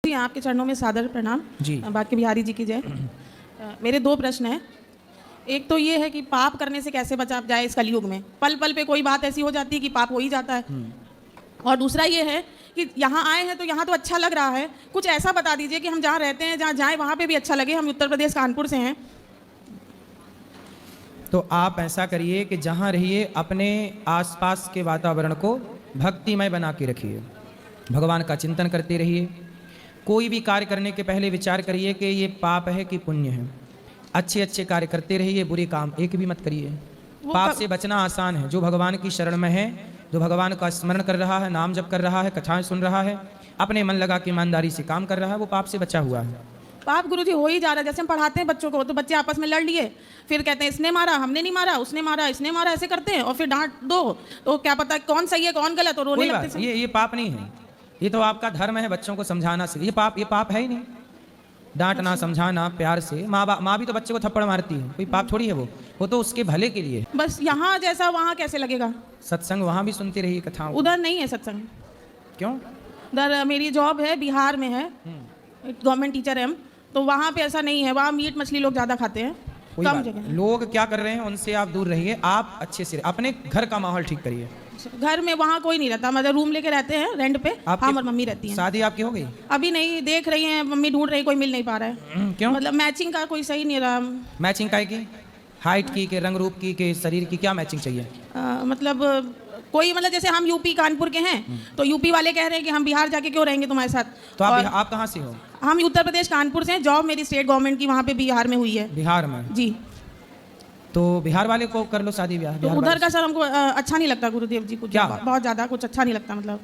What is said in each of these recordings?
जी आपके चरणों में सादर प्रणाम जी। बाकी बिहारी जी की जय। मेरे दो प्रश्न हैं। एक तो ये है कि पाप करने से कैसे बचा जाए इस कलयुग में, पल पल पे कोई बात ऐसी हो जाती है कि पाप हो ही जाता है। और दूसरा ये है कि यहाँ आए हैं तो यहाँ तो अच्छा लग रहा है, कुछ ऐसा बता दीजिए कि हम जहाँ रहते हैं, जहाँ जाएँ वहाँ पे भी अच्छा लगे। हम उत्तर प्रदेश कानपुर से हैं। तो आप ऐसा करिए कि जहाँ रहिए अपने आसपास के वातावरण को भक्तिमय बना के रखिए, भगवान का चिंतन करते रहिए। कोई भी कार्य करने के पहले विचार करिए कि ये पाप है कि पुण्य है। अच्छे अच्छे कार्य करते रहिए, बुरे काम एक भी मत करिए। पाप से बचना आसान है। जो भगवान की शरण में है, जो भगवान का स्मरण कर रहा है, नाम जप कर रहा है, कथाएं सुन रहा है, अपने मन लगा के ईमानदारी से काम कर रहा है, वो पाप से बचा हुआ है। पाप गुरुजी हो ही जा रहा है। जैसे हम पढ़ाते हैं बच्चों को तो बच्चे आपस में लड़ लिए, फिर कहते हैं इसने मारा, हमने नहीं मारा, उसने मारा, इसने मारा, ऐसे करते हैं और फिर डांट दो तो क्या पता कौन सही है कौन गलत, और रोने लगते हैं। ये पाप नहीं है, ये तो आपका धर्म है बच्चों को समझाना से। ये पाप है ही नहीं। डांटना, समझाना प्यार से। माँ भी तो बच्चे को थप्पड़ मारती है, कोई पाप थोड़ी है वो तो उसके भले के लिए। बस यहाँ जैसा वहाँ कैसे लगेगा? सत्संग वहाँ भी सुनते रहिए, कथाओं। उधर नहीं है सत्संग। क्यों? उधर मेरी जॉब है, बिहार में है, गवर्नमेंट टीचर है हम, तो वहाँ पे ऐसा नहीं है। वहाँ मीट मछली लोग ज़्यादा खाते हैं, कम जगह। लोग क्या कर रहे हैं उनसे आप दूर रहिए। आप अच्छे से अपने घर का माहौल ठीक करिए। घर में वहाँ कोई नहीं रहता, मतलब रूम लेके रहते हैं रेंट पे। हम और मम्मी रहती हैं। शादी आपकी हो गई? अभी नहीं, देख रही हैं, मम्मी ढूंढ रही, कोई मिल नहीं पा रहा है। क्यों? मतलब मैचिंग का कोई सही नहीं रहा। मैचिंग का की? हाइट की, के रंग रूप की, के शरीर की, क्या मैचिंग चाहिए? मतलब कोई, मतलब जैसे हम यूपी कानपुर के हैं तो यूपी वाले कह रहे हैं कि हम बिहार जाके क्यों रहेंगे तुम्हारे साथ। तो आप कहाँ से हो? हम उत्तर प्रदेश कानपुर से हैं। जॉब मेरी स्टेट गवर्नमेंट की वहाँ पे बिहार में हुई है। बिहार में? जी। तो बिहार वाले को कर लो शादी ब्याह। तो उधर का सर हमको अच्छा नहीं लगता गुरुदेव जी, कुछ क्या? बहुत ज़्यादा कुछ अच्छा नहीं लगता मतलब।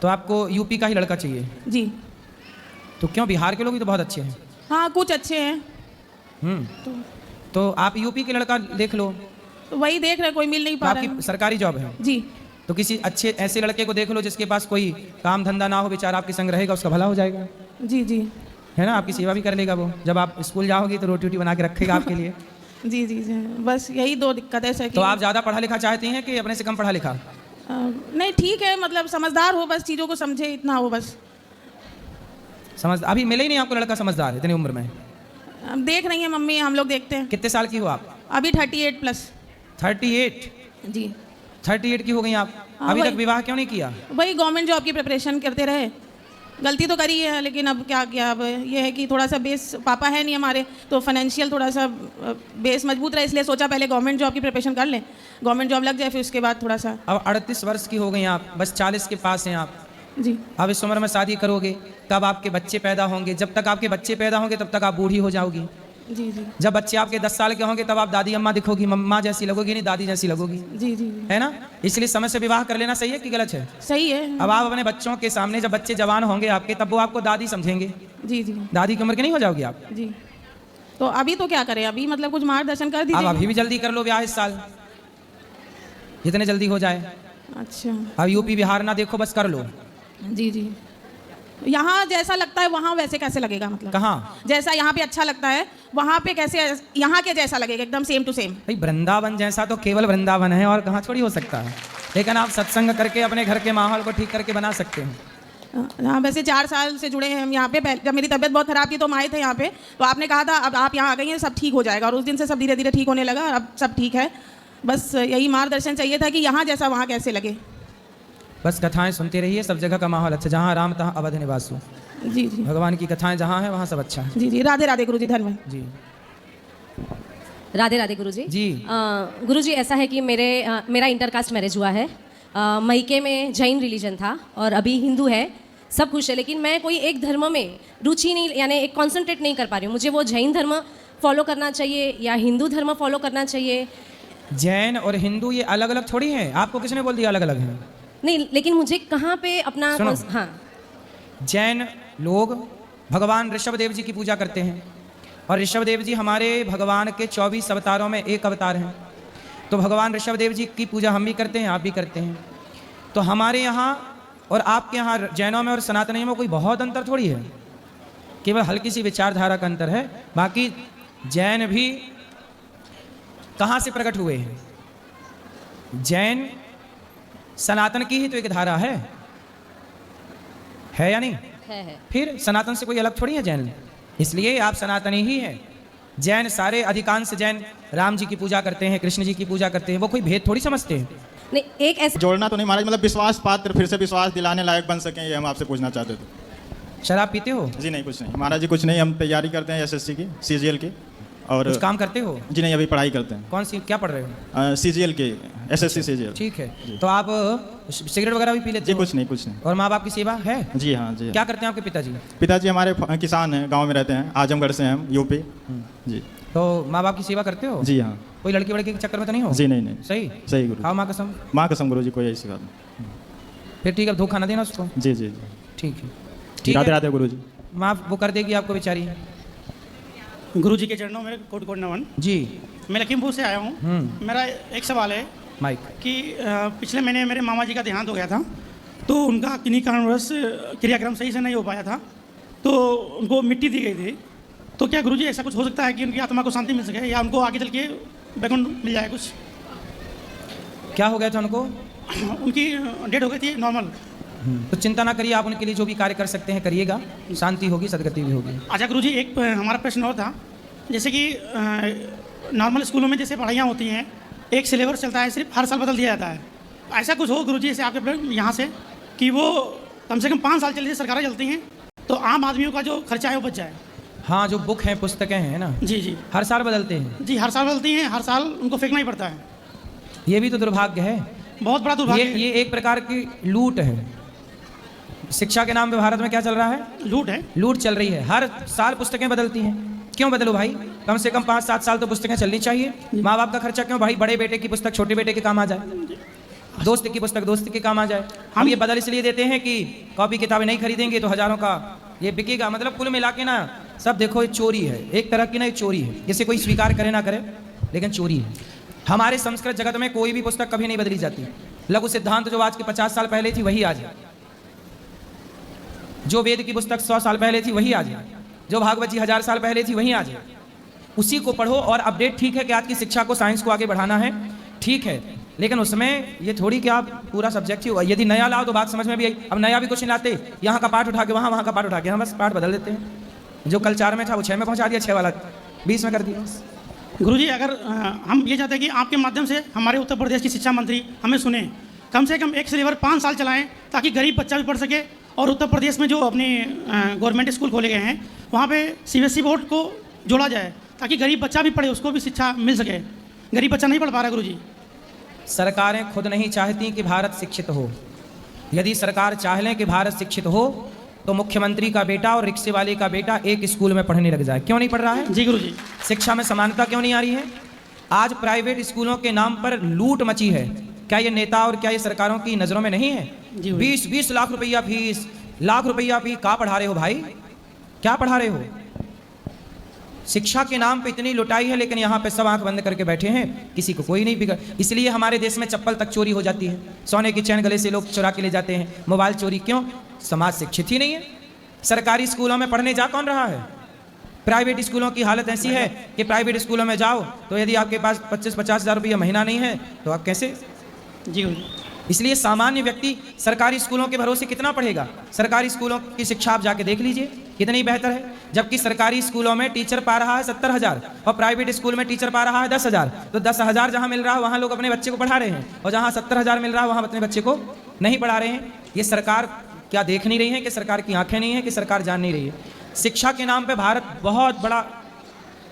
तो आपको यूपी का ही लड़का चाहिए? जी। तो क्यों, बिहार के लोग भी तो बहुत अच्छे हैं। हाँ कुछ अच्छे हैं। तो आप यूपी के लड़का देख लो। तो वही देख रहे, कोई मिल नहीं पा रहा है। आपकी सरकारी जॉब है? जी। तो किसी अच्छे ऐसे लड़के को देख लो जिसके पास कोई काम धंधा ना हो, बेचारा आपके संग रहेगा, उसका भला हो जाएगा। जी जी। है ना? आपकी सेवा भी कर लेगा वो। जब आप स्कूल जाओगी तो रोटी वोटी बना के रखेगा आपके लिए। जी जी जी। बस यही दो दिक्कत है सर। तो आप ज़्यादा पढ़ा लिखा चाहती हैं कि अपने से कम पढ़ा लिखा? नहीं ठीक है, मतलब समझदार हो, बस चीज़ों को समझे, इतना हो बस। समझ अभी मिले ही नहीं आपको लड़का समझदार इतनी उम्र में? हम देख रही हैं मम्मी, हम लोग देखते हैं। कितने साल की हो आप? अभी 38 प्लस। 38? जी। 38 की हो गई आप? अभी तक विवाह क्यों नहीं किया? वही गवर्नमेंट जॉब की प्रिपरेशन करते रहे। गलती तो करी है लेकिन अब क्या किया। अब ये है कि थोड़ा सा बेस, पापा है नहीं हमारे तो फाइनेंशियल थोड़ा सा बेस मजबूत रहे, इसलिए सोचा पहले गवर्नमेंट जॉब की प्रिपरेशन कर लें, गवर्नमेंट जॉब लग जाए फिर उसके बाद थोड़ा सा। अब 38 वर्ष की हो गई आप, बस 40 के पास हैं आप। जी। अब इस उम्र में शादी करोगे तब आपके बच्चे पैदा होंगे, जब तक आपके बच्चे पैदा होंगे तब तक आप बूढ़ी हो जाओगी। जी जी। जब बच्चे आपके 10 साल के होंगे तब आप दादी अम्मा दिखोगी, मम्मा जैसी लगोगी नहीं, दादी जैसी लगोगी। जी जी। है ना? इसलिए समय से विवाह कर लेना सही है कि गलत है? सही है। अब आप अपने बच्चों के सामने, जब बच्चे जवान होंगे आपके, तब वो आपको दादी समझेंगे। जी जी। दादी की उम्र की नहीं हो जाओगी आप? जी। तो अभी तो क्या करें, अभी मतलब कुछ मार्गदर्शन कर दीजिए। अब अभी भी जल्दी कर लो ब्याह इस साल, जितने जल्दी हो जाए। अच्छा। अब यूपी बिहार ना देखो, बस कर लो। जी जी। यहाँ जैसा लगता है वहाँ वैसे कैसे लगेगा? मतलब कहाँ? जैसा यहाँ पे अच्छा लगता है वहाँ पे कैसे यहाँ के जैसा लगेगा? एकदम सेम टू सेम। भाई वृंदावन जैसा तो केवल वृंदावन है, और कहाँ थोड़ी हो सकता है। लेकिन आप सत्संग करके अपने घर के माहौल को ठीक करके बना सकते हैं। हाँ वैसे 4 साल से जुड़े हैं हम यहाँ पे। जब मेरी तबीयत बहुत ख़राब थी तो हम आए थे यहाँ पे, तो आपने कहा था अब आप यहाँ आ गई हैं सब ठीक हो जाएगा, और उस दिन से सब धीरे धीरे ठीक होने लगा और अब सब ठीक है। बस यही मार्गदर्शन चाहिए था कि यहाँ जैसा वहाँ कैसे लगे। बस कथाएं सुनते रहिए, सब जगह का माहौल अच्छा। जहाँ राम तहाँ अवध निवासु। जी जी। भगवान की कथाएं जहाँ है वहाँ सब अच्छा है। जी जी। राधे राधे गुरुजी, धन्यवाद जी। राधे राधे गुरुजी। जी। गुरुजी ऐसा है कि मेरा इंटरकास्ट मैरिज हुआ है। मईके में जैन रिलीजन था और अभी हिंदू है, सब कुछ है, लेकिन मैं कोई एक धर्म में रुचि नहीं, यानी एक कॉन्सेंट्रेट नहीं कर पा रही हूँ। मुझे वो जैन धर्म फॉलो करना चाहिए या हिंदू धर्म फॉलो करना चाहिए? जैन और हिंदू ये अलग अलग थोड़ी हैं। आपको किसने बोल दिया अलग अलग हैं? नहीं, लेकिन मुझे कहाँ पे अपना हाँ। जैन लोग भगवान ऋषभदेव जी की पूजा करते हैं, और ऋषभदेव जी हमारे भगवान के 24 अवतारों में एक अवतार हैं। तो भगवान ऋषभदेव जी की पूजा हम भी करते हैं, आप भी करते हैं। तो हमारे यहाँ और आपके यहाँ जैनों में और सनातनियों में कोई बहुत अंतर थोड़ी है, केवल हल्की सी विचारधारा का अंतर है। बाकी जैन भी कहाँ से प्रकट हुए हैं? जैन सनातन की ही तो एक धारा है या नहीं? है। फिर सनातन से कोई अलग थोड़ी है जैन, इसलिए आप सनातनी ही हैं। जैन सारे अधिकांश जैन राम जी की पूजा करते हैं, कृष्ण जी की पूजा करते हैं, वो कोई भेद थोड़ी समझते हैं। नहीं, एक ऐसे जोड़ना तो नहीं महाराज, मतलब विश्वास पात्र फिर से विश्वास दिलाने लायक बन सकें, ये हम आपसे पूछना चाहते थे। शराब पीते हो? जी नहीं, कुछ नहीं महाराज जी, कुछ नहीं। हम तैयारी करते हैं एसएससी की, सीजीएल की। और कुछ काम करते हो? जी नहीं, अभी पढ़ाई करते हैं। कौन सी, क्या पढ़ रहे हो? सीजीएल की, एसएससी सीजीएल। ठीक है, तो आप सिगरेट वगैरह भी पी लेते जी हो? कुछ नहीं, कुछ नहीं। और माँ बाप की सेवा है? जी हाँ, जी हाँ। क्या करते हैं आपके पिताजी? पिताजी हमारे किसान हैं, गांव में रहते हैं, आजमगढ़ से हैं हम, यूपी। जी। तो माँ बाप की सेवा करते हो? जी हाँ। कोई लड़की वड़की के चक्कर में तो नहीं हो? जी नहीं, नहीं। सही सही गुरु। हाँ, माँ कसम। माँ कसम गुरु जी, कोई ऐसी बात नहीं। फिर ठीक है, धोखा ना देना उसको। जी जी जी। ठीक है, ठीक राधे है, राधे गुरु जी। माफ वो कर देगी आपको बेचारी। गुरु जी के चरणों में कोट कोट नमन। जी। मैं लखीमपुर से आया हूँ। मेरा एक सवाल है माइक। कि पिछले महीने मेरे मामा जी का देहांत हो गया था, तो उनका किन्हीं कारणवश क्रियाक्रम सही से नहीं हो पाया था, तो उनको मिट्टी दी गई थी। तो क्या गुरुजी ऐसा कुछ हो सकता है कि उनकी आत्मा को शांति मिल सके, या उनको आगे चल के बैकुंठ मिल जाए कुछ? क्या हो गया था उनको? उनकी डेट हो गई थी नॉर्मल। तो चिंता ना करिए, आप उनके लिए जो भी कार्य कर सकते हैं करिएगा, शांति होगी, सदगति भी होगी। अच्छा गुरुजी, एक हमारा प्रश्न और था, जैसे कि नॉर्मल स्कूलों में जैसे पढ़ाइयाँ होती हैं, एक सिलेबस चलता है, सिर्फ हर साल बदल दिया जाता है। ऐसा कुछ हो गुरुजी जैसे आपके यहाँ से, कि वो कम से कम 5 साल चलती है, सरकारें चलती हैं, तो आम आदमियों का जो खर्चा है वो बच जाए। हाँ, जो बुक हैं, पुस्तकें हैं ना, जी जी हर साल बदलते हैं। जी, हर साल बदलती हैं, हर साल उनको फेंकना ही पड़ता है। ये भी तो दुर्भाग्य है। बहुत बड़ा दुर्भाग्य है। ये एक प्रकार की लूट है। शिक्षा के नाम पे भारत में क्या चल रहा है? लूट है। लूट चल रही है। हर साल पुस्तकें बदलती हैं। क्यों बदलो भाई? कम से कम 5-7 साल तो पुस्तकें चलनी चाहिए। माँ बाप का खर्चा क्यों भाई? बड़े बेटे की पुस्तक छोटे बेटे के काम आ जाए, दोस्त की पुस्तक दोस्त के काम आ जाए। हम ये बदल इसलिए देते हैं कि कॉपी किताबें नहीं खरीदेंगे तो हजारों का ये बिकेगा। मतलब कुल मिला के ना सब देखो, ये चोरी है, एक तरह की ना, ये चोरी है। जैसे कोई स्वीकार करे ना करे, लेकिन चोरी है। हमारे संस्कृत जगत में कोई भी पुस्तक कभी नहीं बदली जाती। लघु सिद्धांत जो आज के 50 साल पहले थी वही आज है, जो वेद की पुस्तक 100 साल पहले थी वही आज है, जो भागवत जी 1000 साल पहले थी वही आज है। उसी को पढ़ो और अपडेट। ठीक है कि आज की शिक्षा को, साइंस को आगे बढ़ाना है, ठीक है, लेकिन उसमें ये थोड़ी कि आप पूरा सब्जेक्ट ही हुआ। यदि नया लाओ तो बात समझ में भी आई। अब नया भी कुछ नहीं लाते, यहाँ का पाठ उठा के वहाँ, वहाँ का पाठ उठा के, हम बस पाठ बदल देते हैं। जो कल 4 में था वो 6 में पहुँचा दिया, 6 वाला 20 में कर दिया। गुरुजी, अगर हम ये चाहते हैं कि आपके माध्यम से हमारे उत्तर प्रदेश की शिक्षा मंत्री हमें सुने, कम से कम एक सिलेबस 5 साल चलाएं, ताकि गरीब बच्चा भी पढ़ सके। और उत्तर प्रदेश में जो अपने गवर्नमेंट स्कूल खोले गए हैं, वहाँ पे सीबीएसई बोर्ड को जोड़ा जाए, ताकि गरीब बच्चा भी पढ़े, उसको भी शिक्षा मिल सके। गरीब बच्चा नहीं पढ़ पा रहा गुरुजी। सरकारें खुद नहीं चाहती कि भारत शिक्षित हो। यदि सरकार चाह लें कि भारत शिक्षित हो तो मुख्यमंत्री का बेटा और रिक्शे वाले का बेटा एक स्कूल में पढ़ने लग जाए। क्यों नहीं पढ़ रहा है? जी गुरुजी। शिक्षा में समानता क्यों नहीं आ रही है? आज प्राइवेट स्कूलों के नाम पर लूट मची है। क्या ये नेता और क्या ये सरकारों की नज़रों में नहीं है? 20-20 लाख रुपया फीस, लाख रुपया फीस, क्या पढ़ा रहे हो भाई? क्या पढ़ा रहे हो? शिक्षा के नाम पे इतनी लुटाई है, लेकिन यहाँ पे सब आंख बंद करके बैठे हैं, किसी को कोई नहीं बिगड़। इसलिए हमारे देश में चप्पल तक चोरी हो जाती है, सोने की चैन गले से लोग चुरा के ले जाते हैं, मोबाइल चोरी। क्यों? समाज शिक्षित ही नहीं है। सरकारी स्कूलों में पढ़ने जा कौन रहा है? प्राइवेट स्कूलों की हालत ऐसी है कि प्राइवेट स्कूलों में जाओ तो यदि आपके पास 25-50 हज़ार रुपया महीना नहीं है तो आप कैसे? जी गुरुजी। इसलिए सामान्य व्यक्ति सरकारी स्कूलों के भरोसे कितना पढ़ेगा? सरकारी स्कूलों की शिक्षा आप जाके देख लीजिए कितनी बेहतर है। जबकि सरकारी स्कूलों में टीचर पा रहा है 70,000 और प्राइवेट स्कूल में टीचर पा रहा है 10,000। तो 10,000 जहाँ मिल रहा है वहाँ लोग अपने बच्चे को पढ़ा रहे हैं, और जहाँ 70,000 मिल रहा है वहाँ अपने बच्चे को नहीं पढ़ा रहे हैं। ये सरकार क्या देख नहीं रही है कि सरकार की आंखें नहीं है कि सरकार जान नहीं रही है? शिक्षा के नाम पे भारत बहुत बड़ा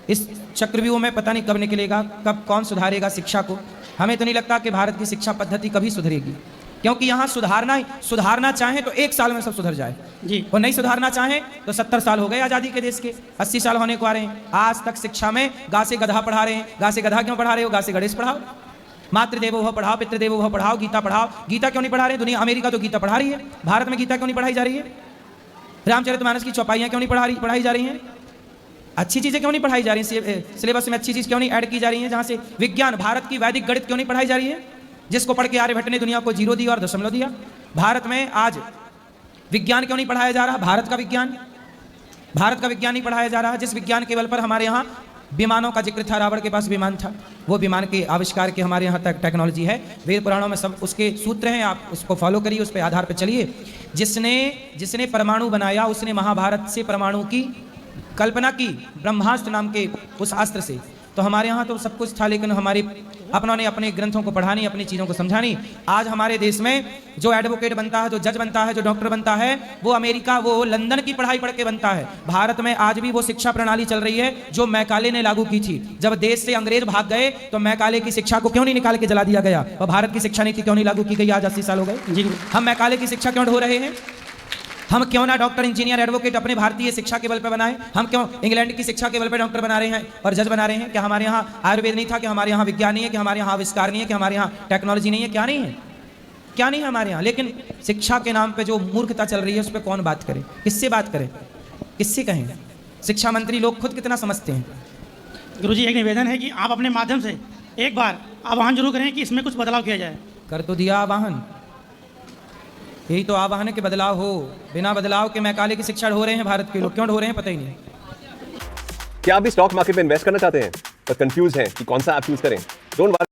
इस चक्रव्यूह में पता नहीं कब निकलेगा, कब कौन सुधारेगा शिक्षा को। हमें तो नहीं लगता कि भारत की शिक्षा पद्धति कभी सुधरेगी, क्योंकि यहाँ सुधारना चाहें तो 1 साल में सब सुधर जाए जी, और नहीं सुधारना चाहें तो 70 साल हो गए आज़ादी के देश के, 80 साल होने को आ रहे हैं। आज तक शिक्षा में गा से गधा पढ़ा रहे हैं। गा से गधा क्यों पढ़ा रहे हो? गा से गणेश पढ़ाओ, मातृदेवो भव पढ़ाओ, पितृदेवो भव पढ़ाओ, गीता पढ़ाओ। गीता क्यों नहीं पढ़ा रहे? दुनिया, अमेरिका तो गीता पढ़ा रही है, भारत में गीता क्यों नहीं पढ़ाई जा रही है? रामचरितमानस की चौपाइयाँ क्यों नहीं पढ़ाई जा रही हैं? अच्छी चीज़ें क्यों नहीं पढ़ाई जा रही हैं? सिलेबस में अच्छी चीज़ क्यों नहीं ऐड की जा रही है? जहाँ से विज्ञान, भारत की वैदिक गणित क्यों नहीं पढ़ाई जा रही है, जिसको पढ़ के आर्यभट्ट ने दुनिया को 0 दिया और दशमलव दिया? भारत में आज विज्ञान क्यों नहीं पढ़ाया जा रहा? भारत का विज्ञान नहीं पढ़ाया जा रहा, जिस विज्ञान के बल पर हमारे यहाँ विमानों का जिक्र था, रावण के पास विमान था, वो विमान के आविष्कार की हमारे यहाँ तक टेक्नोलॉजी है, वेद पुराणों में सब उसके सूत्र हैं, आप उसको फॉलो करिए, उस पे आधार पर चलिए। जिसने परमाणु बनाया उसने महाभारत से परमाणु की कल्पना की, ब्रह्मास्त्र नाम के उस अस्त्र से। तो हमारे यहाँ तो सब कुछ था, लेकिन हमारे अपनों ने अपने ग्रंथों को पढ़ा नहीं, अपनी चीज़ों को समझा नहीं। आज हमारे देश में जो एडवोकेट बनता है, जो जज बनता है, जो डॉक्टर बनता है, वो अमेरिका, वो लंदन की पढ़ाई पढ़ के बनता है। भारत में आज भी वो शिक्षा प्रणाली चल रही है जो मैकाले ने लागू की थी। जब देश से अंग्रेज भाग गए तो मैकाले की शिक्षा को क्यों नहीं निकाल के जला दिया गया, और भारत की शिक्षा नीति क्यों नहीं लागू की गई? आज 80 साल हो गए। जी हम मैकाले की शिक्षा क्यों ढो रहे हैं? हम क्यों ना डॉक्टर, इंजीनियर, एडवोकेट अपने भारतीय शिक्षा के बल पर बनाए? हम क्यों इंग्लैंड की शिक्षा के बल पर डॉक्टर बना रहे हैं और जज बना रहे हैं? क्या हमारे यहाँ आयुर्वेद नहीं था? कि हमारे यहाँ विज्ञान नहीं है? कि हमारे यहाँ आविष्कार नहीं है? कि हमारे यहाँ टेक्नोलॉजी नहीं है? क्या नहीं है? क्या नहीं है हमारे यहाँ? लेकिन शिक्षा के नाम पे जो मूर्खता चल रही है उस पर कौन बात करे? किससे बात करे? किससे कहें? शिक्षा मंत्री लोग खुद कितना समझते हैं? गुरुजी, एक निवेदन है कि आप अपने माध्यम से एक बार आह्वान जरूर करें कि इसमें कुछ बदलाव किया जाए। कर तो दिया आवाहन, यही तो आवाहन है कि बदलाव हो। बिना बदलाव के मैकाले की शिक्षा ढो रहे हैं भारत के लोग। क्यों ढो रहे हैं पता ही नहीं। क्या आप भी स्टॉक मार्केट में इन्वेस्ट करना चाहते हैं पर कंफ्यूज हैं कि कौन सा ऐप यूज करें? Don't worry.